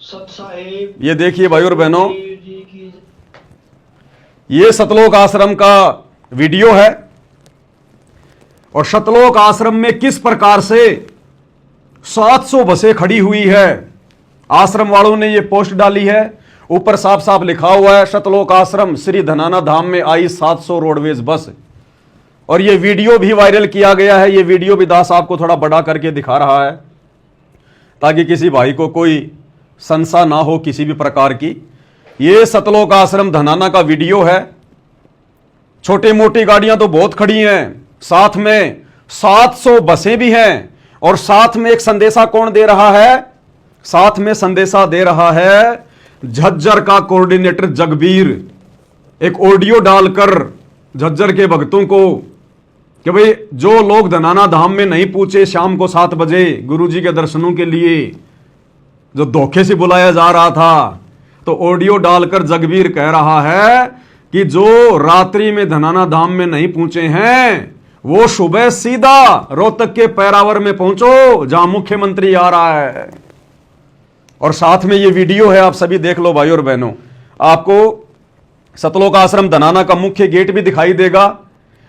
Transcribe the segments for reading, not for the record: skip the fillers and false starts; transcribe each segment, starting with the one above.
ये देखिए भाई और बहनों, ये सतलोक आश्रम का वीडियो है और सतलोक आश्रम में किस प्रकार से 700 बसें खड़ी हुई है। आश्रम वालों ने ये पोस्ट डाली है, ऊपर साफ साफ लिखा हुआ है सतलोक आश्रम श्री धनाना धाम में आई 700 रोडवेज बस। और ये वीडियो भी वायरल किया गया है। ये वीडियो भी दास आपको थोड़ा बड़ा करके दिखा रहा है ताकि किसी भाई को कोई संशय ना हो किसी भी प्रकार की। ये सतलोक आश्रम धनाना का वीडियो है। छोटी मोटी गाड़ियां तो बहुत खड़ी हैं, साथ में 700 बसें भी हैं और साथ में एक संदेशा कौन दे रहा है? साथ में संदेशा दे रहा है झज्जर का कोऑर्डिनेटर जगबीर, एक ऑडियो डालकर झज्जर के भक्तों को कि भाई जो लोग धनाना धाम में नहीं पहुंचे शाम को 7 बजे गुरुजी के दर्शनों के लिए, जो धोखे से बुलाया जा रहा था, तो ऑडियो डालकर जगबीर कह रहा है कि जो रात्रि में धनाना धाम में नहीं पहुंचे हैं वो सुबह सीधा रोहतक के पैरावर में पहुंचो जहां मुख्यमंत्री आ रहा है। और साथ में ये वीडियो है, आप सभी देख लो भाई और बहनों। आपको सतलोक आश्रम धनाना का मुख्य गेट भी दिखाई देगा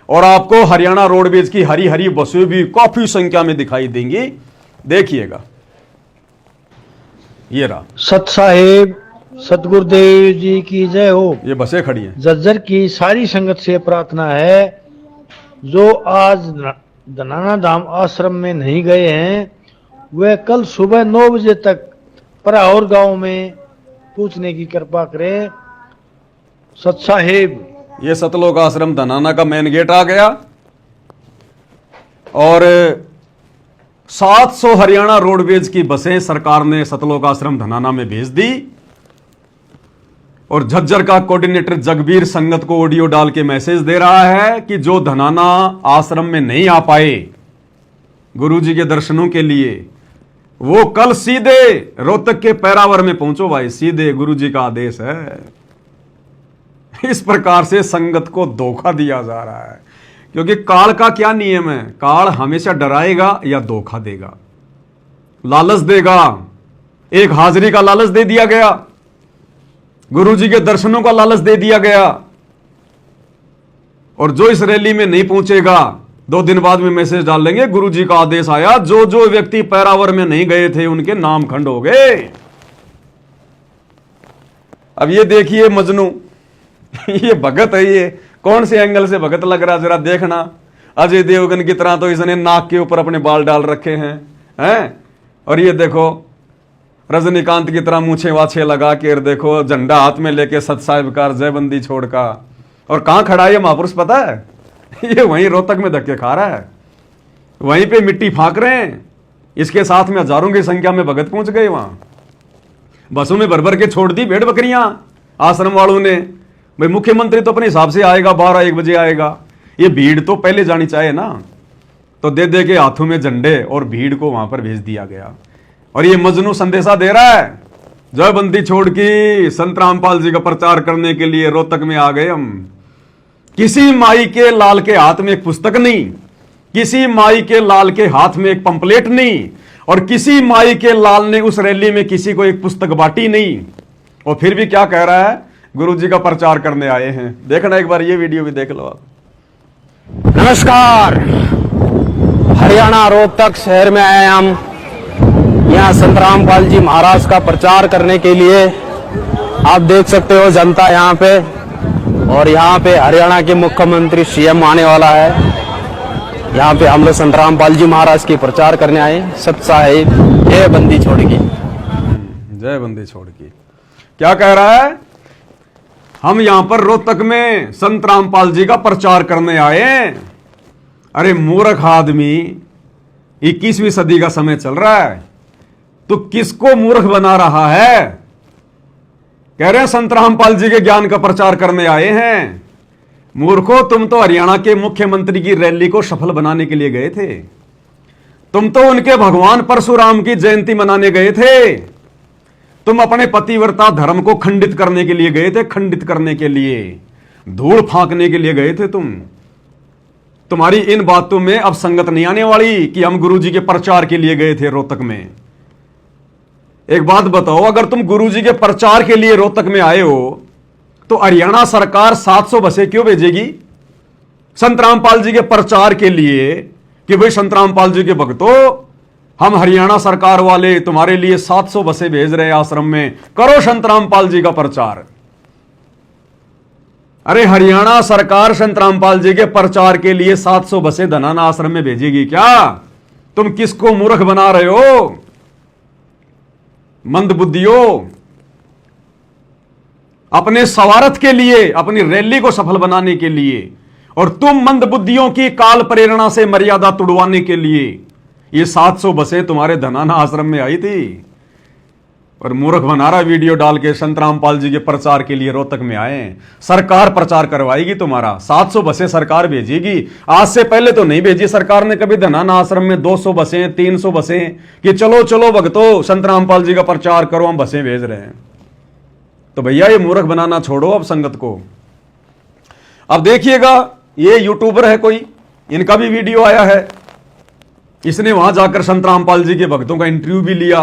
और आपको हरियाणा रोडवेज की हरी हरी बसें भी काफी संख्या में दिखाई देंगी। देखिएगा, ये रहा। सत साहेब सतगुरुदेव जी की जय हो। ये बसें खड़ी हैं। झज्जर की सारी संगत से प्रार्थना है जो आज धनाना धाम आश्रम में नहीं गए हैं वे कल सुबह 9 बजे तक पराहौर गांव में पूछने की कृपा करें। सत साहेब, ये सतलोक आश्रम धनाना का मेन गेट आ गया और 700 हरियाणा रोडवेज की बसें सरकार ने सतलोक आश्रम धनाना में भेज दी। और झज्जर का कोऑर्डिनेटर जगबीर संगत को ऑडियो डाल के मैसेज दे रहा है कि जो धनाना आश्रम में नहीं आ पाए गुरुजी के दर्शनों के लिए, वो कल सीधे रोहतक के पैरावर में पहुंचो भाई, सीधे गुरुजी का आदेश है। इस प्रकार से संगत को धोखा दिया जा रहा है, क्योंकि काल का क्या नियम है? काल हमेशा डराएगा या धोखा देगा, लालच देगा। एक हाजिरी का लालच दे दिया गया, गुरुजी के दर्शनों का लालच दे दिया गया, और जो इस रैली में नहीं पहुंचेगा 2 दिन बाद में मैसेज डाल लेंगे गुरुजी का आदेश आया, जो जो व्यक्ति पैरावर में नहीं गए थे उनके नाम खंड हो गए। अब ये देखिए मजनू, ये भगत है, ये कौन से एंगल से भगत लग रहा जरा देखना। अजय देवगन की तरह तो इसने नाक के ऊपर अपने बाल डाल रखे हैं। और ये देखो रजनीकांत की तरह मूछे वाछे लगा के, देखो झंडा हाथ में लेके सत साहिब का जयबंदी छोड़ का। और कहां खड़ा है ये महापुरुष पता है? ये वहीं रोहतक में धक्के खा रहा है, वहीं पे मिट्टी फांक रहे हैं। इसके साथ में हजारों की संख्या में भगत पहुंच गए वहां, बसों में भर भर के छोड़ दी भेड़ बकरियां आश्रम वालों ने। भाई मुख्यमंत्री तो अपने हिसाब से आएगा, 12-1 बजे आएगा, ये भीड़ तो पहले जानी चाहिए ना। तो दे दे के हाथों में झंडे और भीड़ को वहां पर भेज दिया गया। और ये मजनू संदेशा दे रहा है जयबंदी छोड़ के संत रामपाल जी का प्रचार करने के लिए रोहतक में आ गए हम। किसी माई के लाल के हाथ में एक पुस्तक नहीं, किसी माई के लाल के हाथ में एक पंपलेट नहीं, और किसी माई के लाल ने उस रैली में किसी को एक पुस्तक बांटी नहीं। और फिर भी क्या कह रहा है? गुरुजी का प्रचार करने आए हैं। देखना एक बार, ये वीडियो भी देख लो आप। नमस्कार, हरियाणा रोहतक शहर में आए हम यहाँ संत रामपाल जी महाराज का प्रचार करने के लिए। आप देख सकते हो जनता यहाँ पे, और यहाँ पे हरियाणा के मुख्यमंत्री सीएम आने वाला है। यहाँ पे हम लोग संत रामपाल जी महाराज की प्रचार करने आए। सत साहिब जय बंदी छोड़ की, जय बंदी छोड़ की। क्या कह रहा है? हम यहाँ पर रोहतक में संत रामपाल जी का प्रचार करने आए। अरे मूर्ख आदमी, 21वीं सदी का समय चल रहा है, तो किसको मूर्ख बना रहा है? कह रहे हैं संत रामपाल जी के ज्ञान का प्रचार करने आए हैं। मूर्खो, तुम तो हरियाणा के मुख्यमंत्री की रैली को सफल बनाने के लिए गए थे। तुम तो उनके भगवान परशुराम की जयंती मनाने गए थे। तुम अपने पतिव्रता धर्म को खंडित करने के लिए गए थे, खंडित करने के लिए, धूल फांकने के लिए गए थे तुम। तुम्हारी इन बातों में अब संगत नहीं आने वाली कि हम गुरुजी के प्रचार के लिए गए थे रोहतक में। एक बात बताओ, अगर तुम गुरुजी के प्रचार के लिए रोहतक में आए हो तो हरियाणा सरकार 700 बसें क्यों भेजेगी संत रामपाल जी के प्रचार के लिए कि भाई संत रामपाल जी के भक्तों, हम हरियाणा सरकार वाले तुम्हारे लिए 700 बसें भेज रहे हैं आश्रम में, करो संत रामपाल जी का प्रचार। अरे हरियाणा सरकार संत रामपाल जी के प्रचार के लिए 700 बसें धनाना आश्रम में भेजेगी क्या? तुम किसको मूर्ख बना रहे हो? मंदबुद्धियों, अपने स्वार्थ के लिए, अपनी रैली को सफल बनाने के लिए, और तुम मंदबुद्धियों की काल प्रेरणा से मर्यादा तुड़वाने के लिए ये 700 बसें तुम्हारे धनाना आश्रम में आई थी। और मूर्ख बना रहा वीडियो डाल के संत रामपाल जी के प्रचार के लिए रोहतक में आए। सरकार प्रचार करवाएगी तुम्हारा, 700 बसें सरकार भेजेगी। आज से पहले तो नहीं भेजी सरकार ने कभी धनाना आश्रम में 200 बसें 300 बसें कि चलो चलो भक्तों संत रामपाल जी का प्रचार करो, हम बसें भेज रहे हैं। तो भैया ये मूर्ख बनाना छोड़ो अब संगत को। अब देखिएगा, ये यूट्यूबर है कोई, इनका भी वीडियो आया है। इसने वहां जाकर संत रामपाल जी के भक्तों का इंटरव्यू भी लिया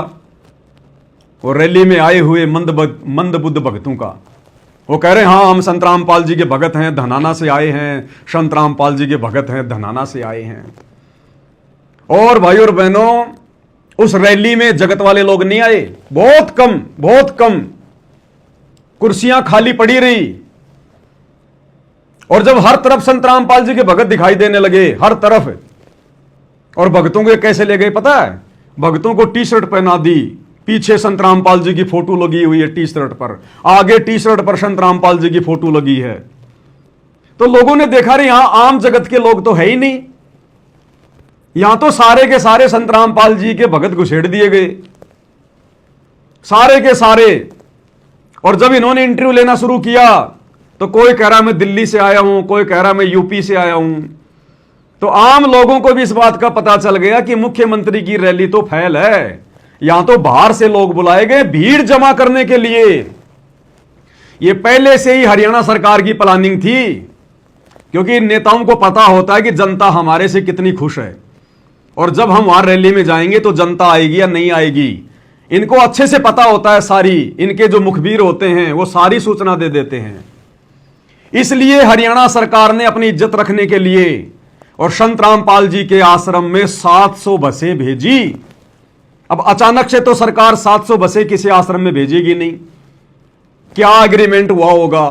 और रैली में आए हुए मंदबुद्ध भक्तों का। वो कह रहे हैं हाँ हम संत रामपाल जी के भगत हैं, धनाना से आए हैं, संत रामपाल जी के भगत हैं, धनाना से आए हैं। और भाई और बहनों, उस रैली में जगत वाले लोग नहीं आए, बहुत कम कुर्सियां खाली पड़ी रही। और जब हर तरफ संत रामपाल जी के भगत दिखाई देने लगे, हर तरफ, और भक्तों को कैसे ले गए पता है? भक्तों को टी शर्ट पहना दी, पीछे संत रामपाल जी की फोटो लगी हुई है टी शर्ट पर, आगे टी शर्ट पर संत रामपाल जी की फोटो लगी है। तो लोगों ने देखा रे यहां आम जगत के लोग तो है ही नहीं, यहां तो सारे के सारे संत रामपाल जी के भगत घुसेड़ दिए गए, सारे के सारे। और जब इन्होंने इंटरव्यू लेना शुरू किया तो कोई कह रहा मैं दिल्ली से आया हूं, कोई कह रहा मैं यूपी से आया हूं। तो आम लोगों को भी इस बात का पता चल गया कि मुख्यमंत्री की रैली तो फैल है, यहां तो बाहर से लोग बुलाए गए भीड़ जमा करने के लिए। यह पहले से ही हरियाणा सरकार की प्लानिंग थी, क्योंकि नेताओं को पता होता है कि जनता हमारे से कितनी खुश है, और जब हम वहां रैली में जाएंगे तो जनता आएगी या नहीं आएगी, इनको अच्छे से पता होता है। सारी इनके जो मुखबिर होते हैं वो सारी सूचना दे देते हैं। इसलिए हरियाणा सरकार ने अपनी इज्जत रखने के लिए और संत रामपाल जी के आश्रम में 700 बसें भेजी। अब अचानक से तो सरकार 700 बसें किसी आश्रम में भेजेगी नहीं। क्या एग्रीमेंट हुआ होगा,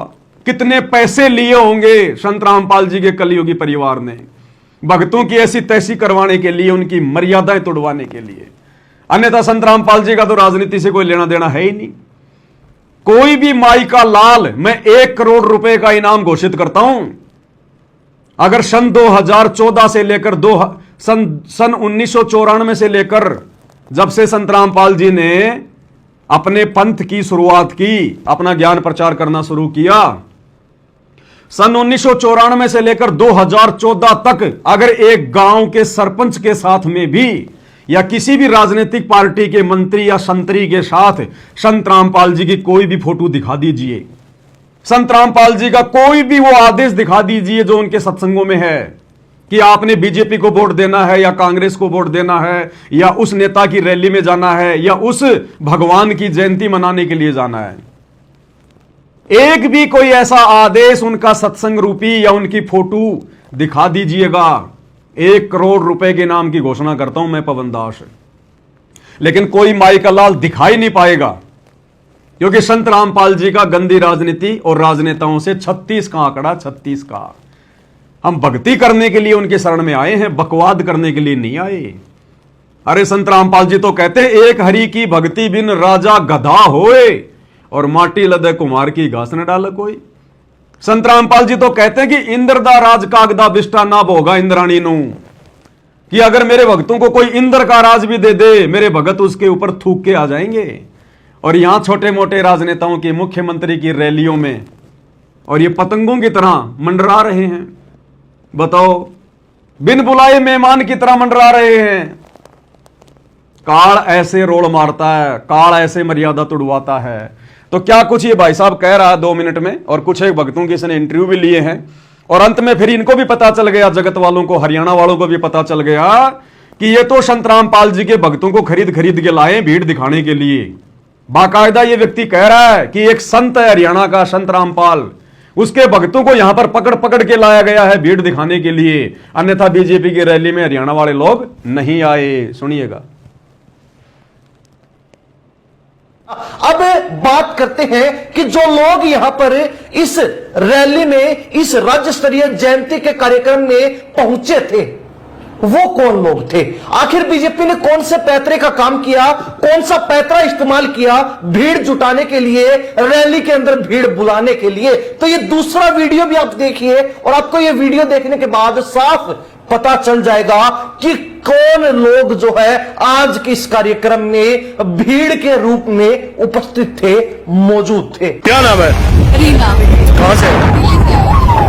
कितने पैसे लिए होंगे संत रामपाल जी के कलयुगी परिवार ने भक्तों की ऐसी तैसी करवाने के लिए, उनकी मर्यादाएं तोड़वाने के लिए। अन्यथा संत रामपाल जी का तो राजनीति से कोई लेना देना है ही नहीं। कोई भी माई का लाल मैं 1 करोड़ रुपए का इनाम घोषित करता हूं अगर सन 2014 से लेकर सन 1994 से लेकर जब से संत रामपाल जी ने अपने पंथ की शुरुआत की, अपना ज्ञान प्रचार करना शुरू किया, सन 1994 से लेकर 2014 तक अगर एक गांव के सरपंच के साथ में भी या किसी भी राजनीतिक पार्टी के मंत्री या संतरी के साथ संत रामपाल जी की कोई भी फोटो दिखा दीजिए, संत रामपाल जी का कोई भी वो आदेश दिखा दीजिए जो उनके सत्संगों में है कि आपने बीजेपी को वोट देना है या कांग्रेस को वोट देना है या उस नेता की रैली में जाना है या उस भगवान की जयंती मनाने के लिए जाना है, एक भी कोई ऐसा आदेश उनका सत्संग रूपी या उनकी फोटो दिखा दीजिएगा, 1 करोड़ रुपए के नाम की घोषणा करता हूं मैं पवन दास। लेकिन कोई माई का लाल दिखाई नहीं पाएगा, क्योंकि संत रामपाल जी का गंदी राजनीति और राजनेताओं से 36 का आंकड़ा, 36 का। हम भक्ति करने के लिए उनके शरण में आए हैं, बकवाद करने के लिए नहीं आए। अरे संत रामपाल जी तो कहते हैं एक हरि की भक्ति बिन राजा गधा होए और माटी लदे कुमार की घास न डाले कोई। संत रामपाल जी तो कहते हैं कि इंद्र दा राज कागदा बिष्टा ना भोगा इंद्राणी नू, कि अगर मेरे भक्तों को कोई इंद्र का राज भी दे दे मेरे भगत उसके ऊपर थूक के आ जाएंगे। और यहां छोटे मोटे राजनेताओं की, मुख्यमंत्री की रैलियों में और ये पतंगों की तरह मंडरा रहे हैं। बताओ, बिन बुलाए मेहमान की तरह मंडरा रहे हैं। काल ऐसे रोल मारता है, काल ऐसे मर्यादा तुड़वाता है। तो क्या कुछ ये भाई साहब कह रहा है 2 मिनट में, और कुछ एक भक्तों के इसने इंटरव्यू भी लिए हैं, और अंत में फिर इनको भी पता चल गया, जगत वालों को, हरियाणा वालों को भी पता चल गया कि ये तो संत रामपाल जी के भक्तों को खरीद खरीद के लाए भीड़ दिखाने के लिए। बाकायदा ये व्यक्ति कह रहा है कि एक संत है हरियाणा का, संत रामपाल, उसके भक्तों को यहां पर पकड़ पकड़ के लाया गया है भीड़ दिखाने के लिए, अन्यथा बीजेपी की रैली में हरियाणा वाले लोग नहीं आए। सुनिएगा। अब बात करते हैं कि जो लोग यहां पर इस रैली में, इस राज्य स्तरीय जयंती के कार्यक्रम में पहुंचे थे, वो कौन लोग थे? आखिर बीजेपी ने कौन से पैतरे का काम किया, कौन सा पैतरा इस्तेमाल किया भीड़ जुटाने के लिए, रैली के अंदर भीड़ बुलाने के लिए? तो ये दूसरा वीडियो भी आप देखिए और आपको ये वीडियो देखने के बाद साफ पता चल जाएगा कि कौन लोग जो है आज के इस कार्यक्रम में भीड़ के रूप में उपस्थित थे, मौजूद थे। क्या नाम है? रीना। कहाँ से?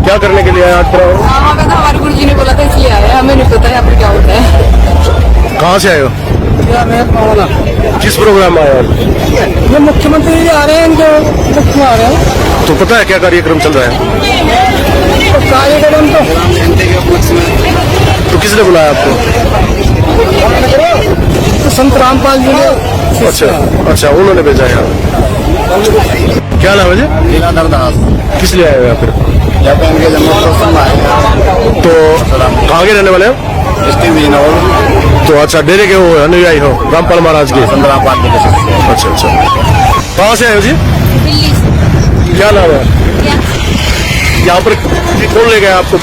क्या करने के लिए आए आज? वहाँ का था, हमारे गुरु जी ने बोला था इसलिए आए, हमें नहीं पता यहाँ पर क्या होता है। कहाँ से आए हो? किस प्रोग्राम में आए हो? ये मुख्यमंत्री जी आ रहे हैं, जो मुख्य आ रहे हैं। तो पता है क्या कार्यक्रम चल रहा है? तो कार्यक्रम तो किसने बुलाया आपको? तो संत रामपाल जी ने। अच्छा, उन्होंने भेजा यहाँ। क्या नाम है जी? लीलाधर दास। किस लिए आए हो यहाँ फिर? तो कहाँ के रहने वाले हो? तो अच्छा, डेरे के हो अनुयायी हो रामपाल महाराज के? अच्छा, कहाँ से आए हो जी? दिल्ली से। क्या नाम है? यहाँ पर कौन ले गया आपको?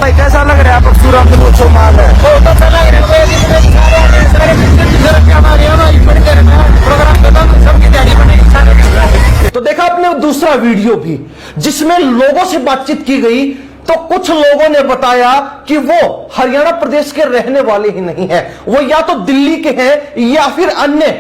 कैसा लग रहा है आपको? सूरत महोत्सव माल है, बहुत अच्छा लग रहा है। तो देखा आपने दूसरा वीडियो भी, जिसमें लोगों से बातचीत की गई, तो कुछ लोगों ने बताया कि वो हरियाणा प्रदेश के रहने वाले ही नहीं है, वो या तो दिल्ली के हैं या फिर अन्य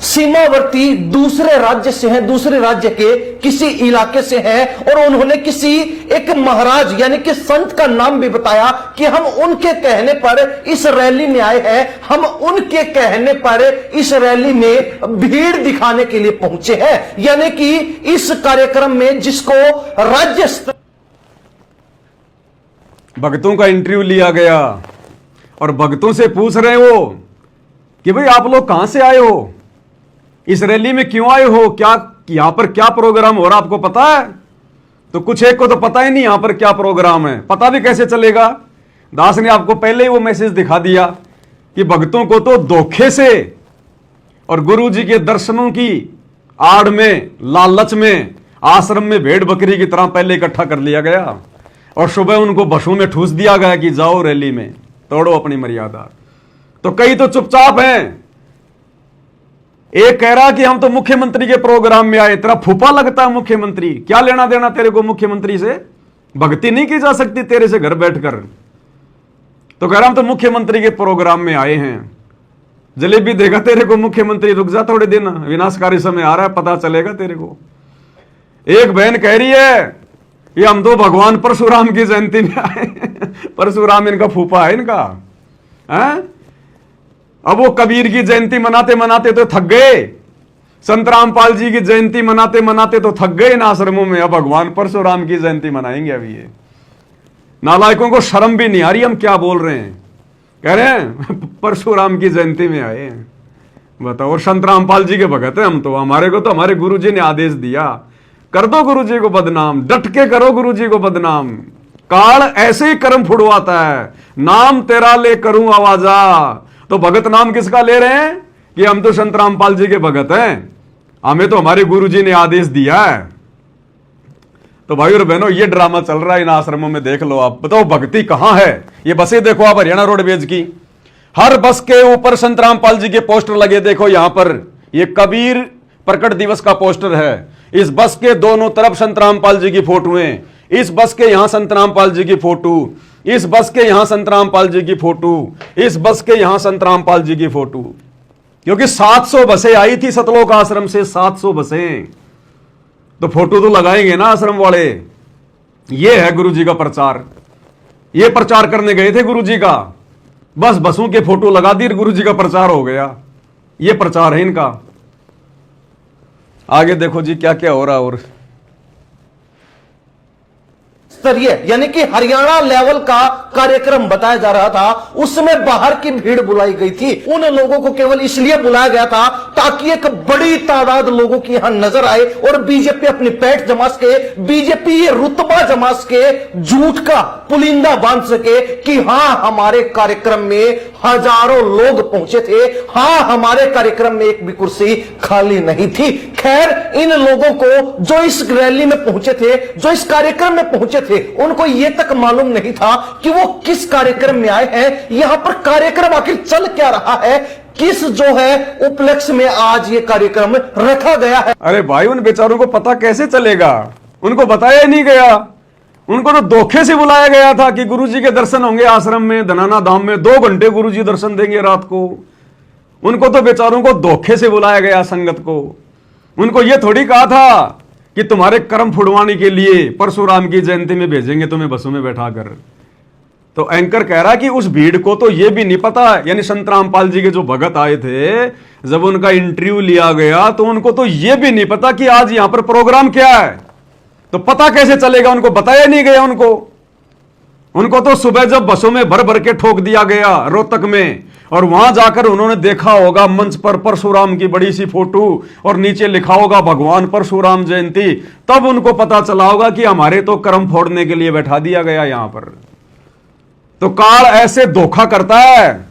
सीमावर्ती दूसरे राज्य से हैं, दूसरे राज्य के किसी इलाके से हैं, और उन्होंने किसी एक महाराज यानी कि संत का नाम भी बताया कि हम उनके कहने पर इस रैली में आए हैं, हम उनके कहने पर इस रैली में भीड़ दिखाने के लिए पहुंचे हैं। यानी कि इस कार्यक्रम में जिसको राज्य स्तर भक्तों का इंटरव्यू लिया गया और भक्तों से पूछ रहे हो कि भाई आप लोग कहां से आए हो, इस रैली में क्यों आए हो, क्या यहां पर क्या प्रोग्राम हो रहा आपको पता है? तो कुछ एक को तो पता ही नहीं यहां पर क्या प्रोग्राम है। पता भी कैसे चलेगा? दास ने आपको पहले ही वो मैसेज दिखा दिया कि भक्तों को तो धोखे से और गुरु जी के दर्शनों की आड़ में, लालच में आश्रम में भेड़ बकरी की तरह पहले इकट्ठा कर लिया गया और सुबह उनको बसों में ठूस दिया गया कि जाओ रैली में, तोड़ो अपनी मर्यादा। तो कई तो चुपचाप हैं। एक कह रहा कि हम तो मुख्यमंत्री के प्रोग्राम में आए। तेरा फूफा लगता है मुख्यमंत्री, क्या लेना देना तेरे को मुख्यमंत्री से? भक्ति नहीं की जा सकती तेरे से घर बैठकर? तो कह रहा हम तो मुख्यमंत्री के प्रोग्राम में आए हैं। जलेबी देगा तेरे को मुख्यमंत्री, रुक जा थोड़े दिन, विनाशकारी समय आ रहा है, पता चलेगा तेरे को। एक बहन कह रही है ये हम तो भगवान परशुराम की जयंती में आए। परशुराम इनका फूफा है इनका, है? अब वो कबीर की जयंती मनाते मनाते तो थक गए, संत रामपाल जी की जयंती मनाते मनाते तो थक गए इन आश्रमों में, अब भगवान परशुराम की जयंती मनाएंगे। अभी ये नालायकों को शर्म भी नहीं आ रही हम क्या बोल रहे हैं। कह रहे हैं परशुराम की जयंती में आए हैं, बताओ। और संत रामपाल जी के भगत हैं हम तो, हमारे को तो हमारे गुरु जी ने आदेश दिया, कर दो गुरु जी को बदनाम, डट के करो गुरु जी को बदनाम। काल ऐसे ही कर्म फुड़वाता है, नाम तेरा ले करूं आवाजा। तो भगत नाम किसका ले रहे हैं कि हम तो संत रामपाल जी के भगत हैं, हमें तो हमारे गुरु जी ने आदेश दिया है। तो भाई और बहनों ये ड्रामा चल रहा है इन आश्रमों में, देख लो आप। बताओ भक्ति कहां है? ये बसें देखो आप हरियाणा रोडवेज की, हर बस के ऊपर संत रामपाल जी के पोस्टर लगे। देखो यहां पर ये कबीर प्रकट दिवस का पोस्टर है, इस बस के दोनों तरफ संत रामपाल जी की फोटोएं, इस बस के यहां संत रामपाल जी की फोटो, इस बस के यहां संत रामपाल जी की फोटो, इस बस के यहां संत रामपाल जी की फोटो। क्योंकि 700 बसें आई थी सतलोक आश्रम से, 700 बसें, तो फोटो तो लगाएंगे ना आश्रम वाले। ये है गुरु जी का प्रचार, ये प्रचार करने गए थे गुरु जी का, बस बसों के फोटो लगा दी, गुरु जी का प्रचार हो गया। ये प्रचार है इनका। आगे देखो जी क्या क्या हो रहा। और स्तरीय यानी कि हरियाणा लेवल का कार्यक्रम बताया जा रहा था, उसमें बाहर की भीड़ बुलाई गई थी। उन लोगों को केवल इसलिए बुलाया गया था ताकि एक बड़ी तादाद लोगों की यहां नजर आए और बीजेपी अपनी पैठ जमा सके, बीजेपी ये रुतबा जमा सके, झूठ का पुलिंदा बांध सके कि हां हमारे कार्यक्रम में हजारों लोग पहुंचे थे, हां हमारे कार्यक्रम में एक भी कुर्सी खाली नहीं थी। खैर, इन लोगों को जो इस रैली में पहुंचे थे, जो इस कार्यक्रम में पहुंचे थे, उनको यह तक मालूम नहीं था कि वो किस कार्यक्रम में आए हैं, यहां पर कार्यक्रम आखिर चल क्या रहा है, किस जो है उपलक्ष्य में आज ये कार्यक्रम रखा गया है। अरे भाई, उन बेचारों को पता कैसे चलेगा? उनको बताया नहीं गया। उनको तो धोखे से बुलाया गया था कि गुरुजी के दर्शन होंगे आश्रम में, धनाना धाम में 2 घंटे गुरुजी दर्शन देंगे रात को। उनको तो बेचारों को धोखे से बुलाया गया, संगत को। उनको यह थोड़ी कहा था कि तुम्हारे कर्म फुड़वाने के लिए परशुराम की जयंती में भेजेंगे तुम्हें बसों में बैठाकर। तो एंकर कह रहा कि उस भीड़ को तो यह भी नहीं पता, यानी संत रामपाल जी के जो भगत आए थे, जब उनका इंटरव्यू लिया गया तो उनको तो यह भी नहीं पता कि आज यहां पर प्रोग्राम क्या है। तो पता कैसे चलेगा? उनको बताया नहीं गया। उनको तो सुबह जब बसों में भर भर के ठोक दिया गया रोहतक में, और वहां जाकर उन्होंने देखा होगा मंच पर परशुराम की बड़ी सी फोटो और नीचे लिखा होगा भगवान परशुराम जयंती, तब उनको पता चला होगा कि हमारे तो कर्म फोड़ने के लिए बैठा दिया गया यहां पर। तो काल ऐसे धोखा करता है,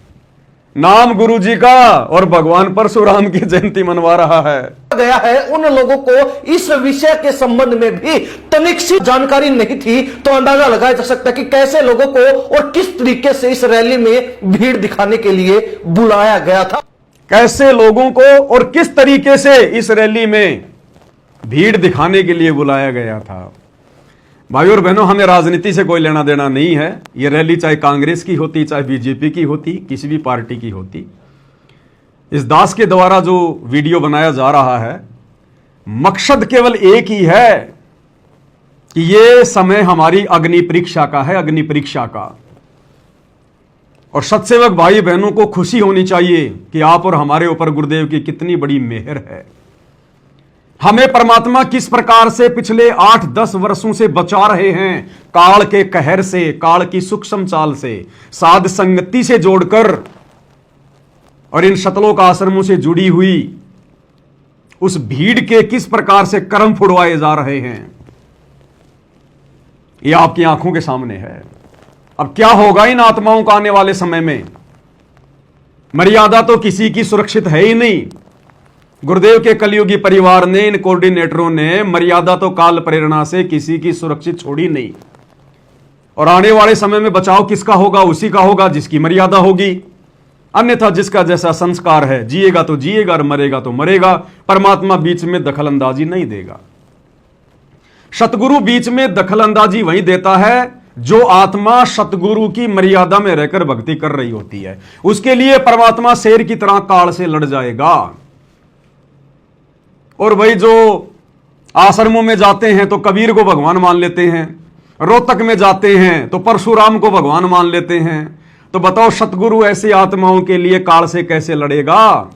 नाम गुरुजी का और भगवान परशुराम की जयंती मनवा रहा है। गया है उन लोगों को इस विषय के संबंध में भी तनिक सी जानकारी नहीं थी, तो अंदाजा लगाया जा सकता है कि कैसे लोगों को और किस तरीके से इस रैली में भीड़ दिखाने के लिए बुलाया गया था। कैसे लोगों को और किस तरीके से इस रैली में भीड़ दिखाने के लिए बुलाया गया था। भाई और बहनों, हमें राजनीति से कोई लेना देना नहीं है। यह रैली चाहे कांग्रेस की होती, चाहे बीजेपी की होती, किसी भी पार्टी की होती, इस दास के द्वारा जो वीडियो बनाया जा रहा है, मकसद केवल एक ही है कि यह समय हमारी अग्नि परीक्षा का है, अग्नि परीक्षा का। और सत्सेवक भाई बहनों को खुशी होनी चाहिए कि आप और हमारे ऊपर गुरुदेव की कितनी बड़ी मेहर है। हमें परमात्मा किस प्रकार से पिछले 8-10 वर्षों से बचा रहे हैं, काल के कहर से, काल की सूक्ष्म चाल से, साध संगति से जोड़कर, और इन शतलोक आश्रमों से जुड़ी हुई उस भीड़ के किस प्रकार से कर्म फुड़वाए जा रहे हैं, यह आपकी आंखों के सामने है। अब क्या होगा इन आत्माओं का आने वाले समय में? मर्यादा तो किसी की सुरक्षित है ही नहीं। गुरुदेव के कलयुगी परिवार ने, इन कोऑर्डिनेटरों ने मर्यादा तो काल प्रेरणा से किसी की सुरक्षित छोड़ी नहीं। और आने वाले समय में बचाव किसका होगा? उसी का होगा जिसकी मर्यादा होगी। अन्यथा जिसका जैसा संस्कार है, जिएगा तो जिएगा और मरेगा तो मरेगा। परमात्मा बीच में दखल अंदाजी नहीं देगा। सतगुरु बीच में दखल अंदाजी वही देता है जो आत्मा सतगुरु की मर्यादा में रहकर भक्ति कर रही होती है। उसके लिए परमात्मा शेर की तरह काल से लड़ जाएगा। और भाई जो आश्रमों में जाते हैं तो कबीर को भगवान मान लेते हैं, रोहतक में जाते हैं तो परशुराम को भगवान मान लेते हैं। तो बताओ, सतगुरु ऐसी आत्माओं के लिए काल से कैसे लड़ेगा?